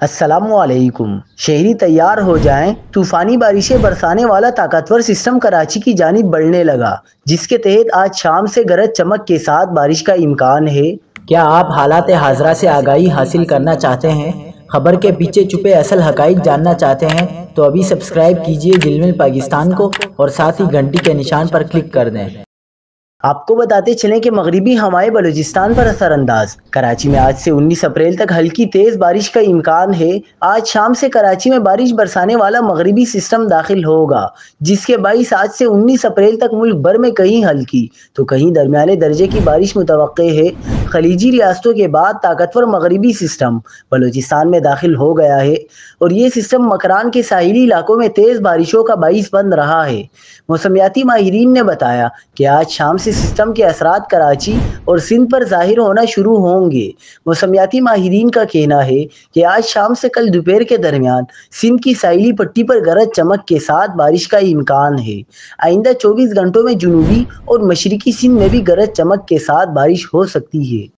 السلام علیکم۔ شہری تیار ہو جائیں، طوفانی بارشیں برسانے والا طاقتور سسٹم کراچی کی جانب بڑھنے لگا، جس کے تحت آج شام سے گرج چمک کے ساتھ بارش کا امکان ہے۔ کیا آپ حالات حاضرہ سے آگاہی حاصل کرنا چاہتے ہیں؟ خبر کے پیچھے چھپے اصل حقائق جاننا چاہتے ہیں تو ابھی سبسکرائب کیجئے جل پاکستان کو اور ساتھ ہی گھنٹی کے نشان پر کلک کر دیں۔ آپ کو بتاتے چلیں کہ مغربی ہوائیں بلوچستان پر اثر انداز۔ کراچی میں آج سے 19 اپریل تک ہلکی تیز بارش کا امکان ہے۔ آج شام سے کراچی میں بارش برسانے والا مغربی سسٹم داخل ہوگا، جس کے باعث آج سے 19 اپریل تک ملک بھر میں کہیں ہلکی تو کہیں درمیانے درجے کی بارش متوقع ہے۔ خلیجی ریاستوں کے بعد طاقتور مغربی سسٹم بلوچستان میں داخل ہو گیا ہے اور یہ سسٹم مکران کے ساحلی علاقوں میں تیز بارشوں کا باعث بن رہا ہے۔ موسمیاتی ماہرین نے بتایا کہ آج شام سے سسٹم کے اثرات کراچی اور سندھ پر ظاہر ہونا شروع ہوں گے۔ موسمیاتی ماہرین کا کہنا ہے کہ آج شام سے کل دوپہر کے درمیان سندھ کی ساحلی پٹی پر گرج چمک کے ساتھ بارش کا امکان ہے۔ آئندہ 24 گھنٹوں میں جنوبی اور مشرقی سندھ میں بھی گرج چمک کے ساتھ بارش ہو سکتی ہے۔